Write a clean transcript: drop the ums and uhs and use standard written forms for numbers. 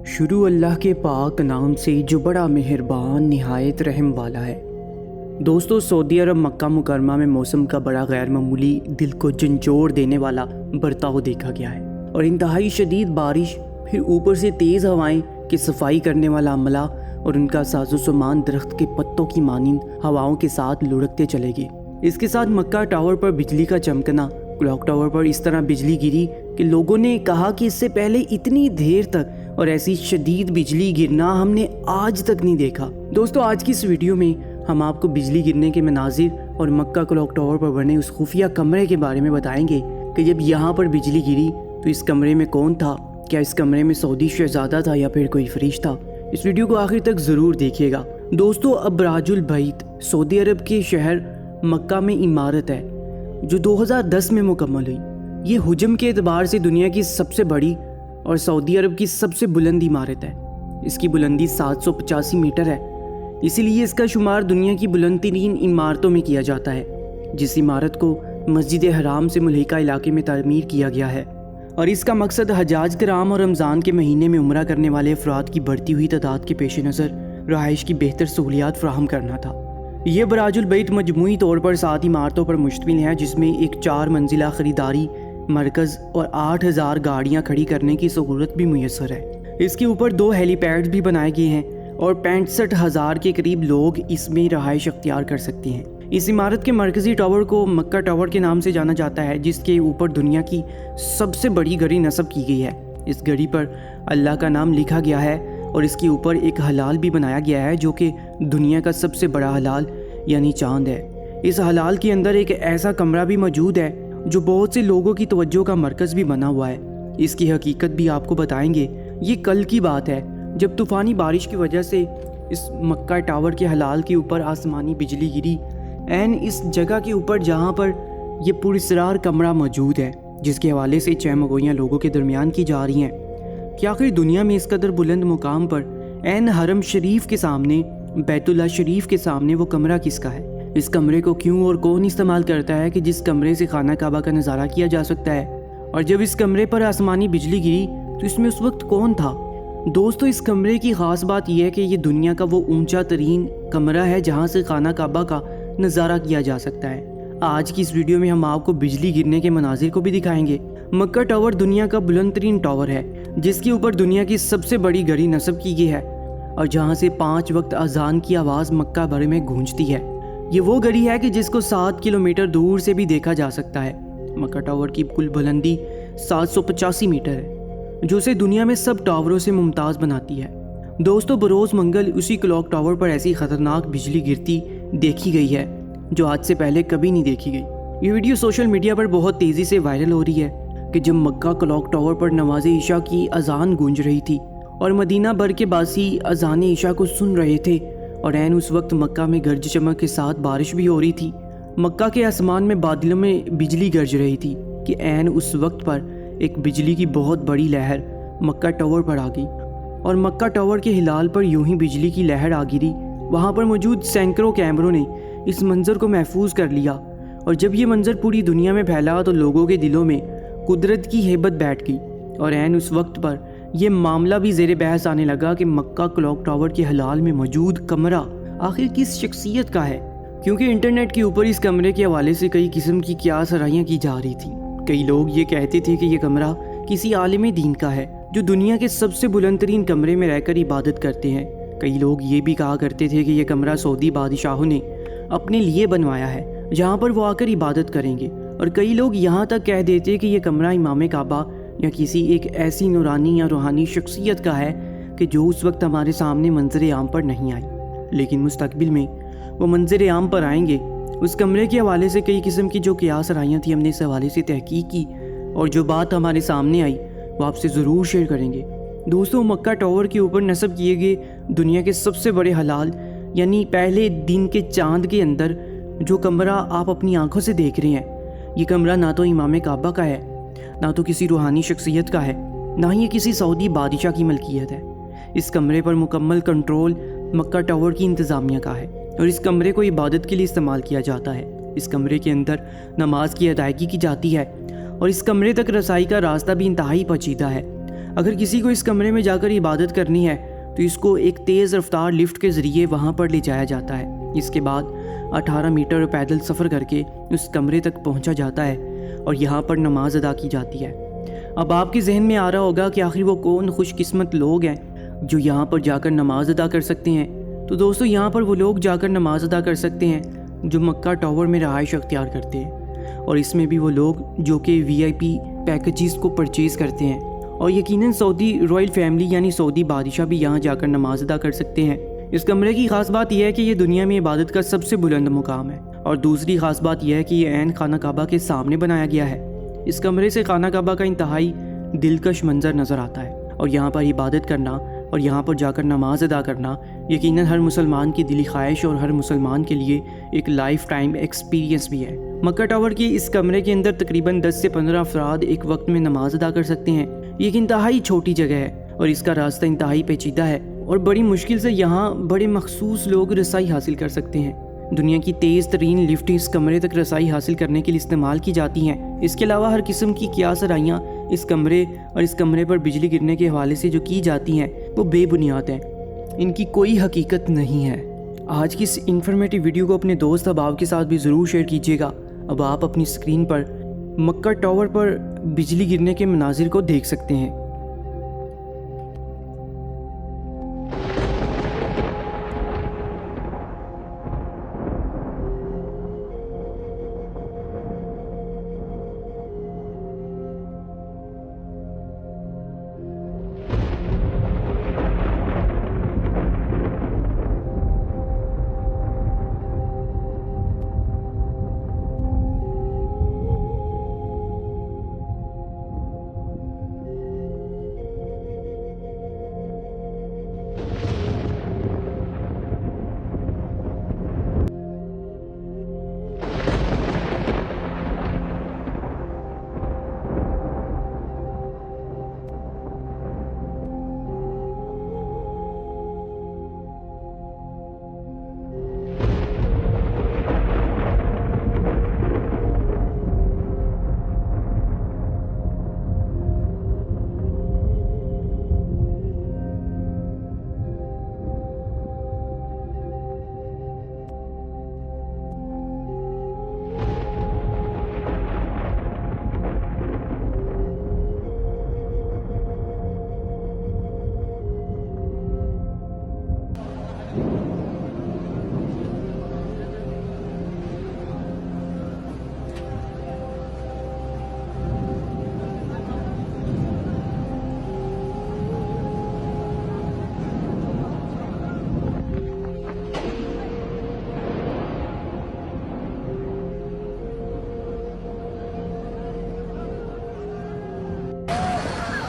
شروع اللہ کے پاک نام سے جو بڑا مہربان نہایت رحم والا ہے۔ دوستو، سعودی عرب مکہ مکرمہ میں موسم کا بڑا غیر معمولی دل کو جھنجھوڑ دینے والا برتاؤ دیکھا گیا ہے، اور انتہائی شدید بارش، پھر اوپر سے تیز ہوائیں کہ صفائی کرنے والا عملہ اور ان کا ساز و سامان درخت کے پتوں کی مانند ہواؤں کے ساتھ لڑکتے چلے گئے۔ اس کے ساتھ مکہ ٹاور پر بجلی کا چمکنا، کلاک ٹاور پر اس طرح بجلی گری کہ لوگوں نے کہا کہ اس سے پہلے اتنی دیر تک اور ایسی شدید بجلی گرنا ہم نے آج تک نہیں دیکھا۔ دوستو، آج کی اس ویڈیو میں ہم آپ کو بجلی گرنے کے مناظر اور مکہ کلاک ٹاور پر بنے اس خفیہ کمرے کے بارے میں بتائیں گے کہ جب یہاں پر بجلی گری تو اس کمرے میں کون تھا، کیا اس کمرے میں سعودی شہزادہ تھا یا پھر کوئی فرشتہ۔ اس ویڈیو کو آخر تک ضرور دیکھیے گا۔ دوستو، ابراج البیت سعودی عرب کے شہر مکہ میں عمارت ہے جو 2010 میں مکمل ہوئی۔ یہ حجم کے اعتبار سے دنیا کی سب سے بڑی اور سعودی عرب کی سب سے بلند عمارت ہے۔ اس کی بلندی 785 میٹر ہے، اسی لیے اس کا شمار دنیا کی بلند ترین عمارتوں میں کیا جاتا ہے۔ جس عمارت کو مسجد حرام سے ملحقہ علاقے میں تعمیر کیا گیا ہے، اور اس کا مقصد حجاج کرام اور رمضان کے مہینے میں عمرہ کرنے والے افراد کی بڑھتی ہوئی تعداد کے پیش نظر رہائش کی بہتر سہولیات فراہم کرنا تھا۔ یہ ابراج البیت مجموعی طور پر 7 عمارتوں پر مشتمل ہے، جس میں ایک 4 منزلہ خریداری مرکز اور 8000 گاڑیاں کھڑی کرنے کی سہولت بھی میسر ہے۔ اس کے اوپر 2 ہیلی پیڈز بھی بنائے گئے ہیں اور 65,000 کے قریب لوگ اس میں رہائش اختیار کر سکتے ہیں۔ اس عمارت کے مرکزی ٹاور کو مکہ ٹاور کے نام سے جانا جاتا ہے، جس کے اوپر دنیا کی سب سے بڑی گھڑی نصب کی گئی ہے۔ اس گھڑی پر اللہ کا نام لکھا گیا ہے اور اس کے اوپر ایک ہلال بھی بنایا گیا ہے جو کہ دنیا کا سب سے بڑا ہلال یعنی چاند ہے۔ اس ہلال کے اندر ایک ایسا کمرہ بھی موجود ہے جو بہت سے لوگوں کی توجہ کا مرکز بھی بنا ہوا ہے۔ اس کی حقیقت بھی آپ کو بتائیں گے۔ یہ کل کی بات ہے جب طوفانی بارش کی وجہ سے اس مکہ ٹاور کے ہلال کے اوپر آسمانی بجلی گری، عین اس جگہ کے اوپر جہاں پر یہ پراسرار کمرہ موجود ہے، جس کے حوالے سے چہمگوئیاں لوگوں کے درمیان کی جا رہی ہیں کہ آخر دنیا میں اس قدر بلند مقام پر عین حرم شریف کے سامنے، بیت اللہ شریف کے سامنے وہ کمرہ کس کا ہے؟ اس کمرے کو کیوں اور کون استعمال کرتا ہے کہ جس کمرے سے خانہ کعبہ کا نظارہ کیا جا سکتا ہے؟ اور جب اس کمرے پر آسمانی بجلی گری تو اس میں اس وقت کون تھا؟ دوستو، اس کمرے کی خاص بات یہ ہے کہ یہ دنیا کا وہ اونچا ترین کمرہ ہے جہاں سے خانہ کعبہ کا نظارہ کیا جا سکتا ہے۔ آج کی اس ویڈیو میں ہم آپ کو بجلی گرنے کے مناظر کو بھی دکھائیں گے۔ مکہ ٹاور دنیا کا بلند ترین ٹاور ہے جس کے اوپر دنیا کی سب سے بڑی گھڑی نصب کی گئی ہے اور جہاں سے 5 وقت اذان کی آواز مکہ بھر میں گونجتی ہے۔ یہ وہ گھڑی ہے کہ جس کو 7 کلومیٹر دور سے بھی دیکھا جا سکتا ہے۔ مکہ ٹاور کی کل بلندی 785 میٹر ہے، جو اسے دنیا میں سب ٹاوروں سے ممتاز بناتی ہے۔ دوستو، بروز منگل اسی کلاک ٹاور پر ایسی خطرناک بجلی گرتی دیکھی گئی ہے جو آج سے پہلے کبھی نہیں دیکھی گئی۔ یہ ویڈیو سوشل میڈیا پر بہت تیزی سے وائرل ہو رہی ہے کہ جب مکہ کلاک ٹاور پر نماز عشاء کی اذان گونج رہی تھی اور مدینہ بھر کے باسی اذان عشاء کو سن رہے تھے، اور عین اس وقت مکہ میں گرج چمک کے ساتھ بارش بھی ہو رہی تھی۔ مکہ کے آسمان میں بادلوں میں بجلی گرج رہی تھی کہ عین اس وقت پر ایک بجلی کی بہت بڑی لہر مکہ ٹاور پر آ گئی، اور مکہ ٹاور کے ہلال پر یوں ہی بجلی کی لہر آ گری۔ وہاں پر موجود سینکڑوں کیمروں نے اس منظر کو محفوظ کر لیا، اور جب یہ منظر پوری دنیا میں پھیلا تو لوگوں کے دلوں میں قدرت کی ہیبت بیٹھ گئی، اور عین اس وقت پر یہ معاملہ بھی زیر بحث آنے لگا کہ مکہ کلاک ٹاور کے ہلال میں موجود کمرہ آخر کس شخصیت کا ہے، کیونکہ انٹرنیٹ کے اوپر اس کمرے کے حوالے سے کئی قسم کی قیاس آرائیاں کی جا رہی تھیں۔ کئی لوگ یہ کہتے تھے کہ یہ کمرہ کسی عالم دین کا ہے جو دنیا کے سب سے بلند ترین کمرے میں رہ کر عبادت کرتے ہیں۔ کئی لوگ یہ بھی کہا کرتے تھے کہ یہ کمرہ سعودی بادشاہوں نے اپنے لیے بنوایا ہے جہاں پر وہ آ کر عبادت کریں گے، اور کئی لوگ یہاں تک کہہ دیتے کہ یہ کمرہ امام کعبہ یا کسی ایک ایسی نورانی یا روحانی شخصیت کا ہے کہ جو اس وقت ہمارے سامنے منظر عام پر نہیں آئی، لیکن مستقبل میں وہ منظر عام پر آئیں گے۔ اس کمرے کے حوالے سے کئی قسم کی جو قیاس آرائیاں تھیں، ہم نے اس حوالے سے تحقیق کی اور جو بات ہمارے سامنے آئی وہ آپ سے ضرور شیئر کریں گے۔ دوستو، مکہ ٹاور کے اوپر نصب کیے گئے دنیا کے سب سے بڑے ہلال یعنی پہلے دن کے چاند کے اندر جو کمرہ آپ اپنی آنکھوں سے دیکھ رہے ہیں، یہ کمرہ نہ تو امام کعبہ کا ہے، نہ تو کسی روحانی شخصیت کا ہے، نہ ہی یہ کسی سعودی بادشاہ کی ملکیت ہے۔ اس کمرے پر مکمل کنٹرول مکہ ٹاور کی انتظامیہ کا ہے، اور اس کمرے کو عبادت کے لیے استعمال کیا جاتا ہے۔ اس کمرے کے اندر نماز کی ادائیگی کی جاتی ہے، اور اس کمرے تک رسائی کا راستہ بھی انتہائی پیچیدہ ہے۔ اگر کسی کو اس کمرے میں جا کر عبادت کرنی ہے تو اس کو ایک تیز رفتار لفٹ کے ذریعے وہاں پر لے جایا جاتا ہے۔ اس کے بعد 18 میٹر پیدل سفر کر کے اس کمرے تک پہنچا جاتا ہے اور یہاں پر نماز ادا کی جاتی ہے۔ اب آپ کے ذہن میں آ رہا ہوگا کہ آخر وہ کون خوش قسمت لوگ ہیں جو یہاں پر جا کر نماز ادا کر سکتے ہیں۔ تو دوستو، یہاں پر وہ لوگ جا کر نماز ادا کر سکتے ہیں جو مکہ ٹاور میں رہائش اختیار کرتے ہیں، اور اس میں بھی وہ لوگ جو کہ VIP پیکیجز کو پرچیز کرتے ہیں، اور یقیناً سعودی رائل فیملی یعنی سعودی بادشاہ بھی یہاں جا کر نماز ادا کر سکتے ہیں۔ اس کمرے کی خاص بات یہ ہے کہ یہ دنیا میں عبادت کا سب سے بلند مقام ہے، اور دوسری خاص بات یہ ہے کہ یہ عین خانہ کعبہ کے سامنے بنایا گیا ہے۔ اس کمرے سے خانہ کعبہ کا انتہائی دلکش منظر نظر آتا ہے، اور یہاں پر عبادت کرنا اور یہاں پر جا کر نماز ادا کرنا یقیناً ہر مسلمان کی دلی خواہش اور ہر مسلمان کے لیے ایک لائف ٹائم ایکسپیرینس بھی ہے۔ مکہ ٹاور کے اس کمرے کے اندر تقریباً 10 سے 15 افراد ایک وقت میں نماز ادا کر سکتے ہیں۔ یہ ایک انتہائی چھوٹی جگہ ہے اور اس کا راستہ انتہائی پیچیدہ ہے، اور بڑی مشکل سے یہاں بڑے مخصوص لوگ رسائی حاصل کر سکتے ہیں۔ دنیا کی تیز ترین لفٹ اس کمرے تک رسائی حاصل کرنے کے لیے استعمال کی جاتی ہیں۔ اس کے علاوہ ہر قسم کی قیاس آرائیاں اس کمرے اور اس کمرے پر بجلی گرنے کے حوالے سے جو کی جاتی ہیں وہ بے بنیاد ہیں، ان کی کوئی حقیقت نہیں ہے۔ آج کی اس انفارمیٹیو ویڈیو کو اپنے دوست احباب کے ساتھ بھی ضرور شیئر کیجیے گا۔ اب آپ اپنی اسکرین پر مکہ ٹاور پر بجلی گرنے کے مناظر کو دیکھ سکتے ہیں۔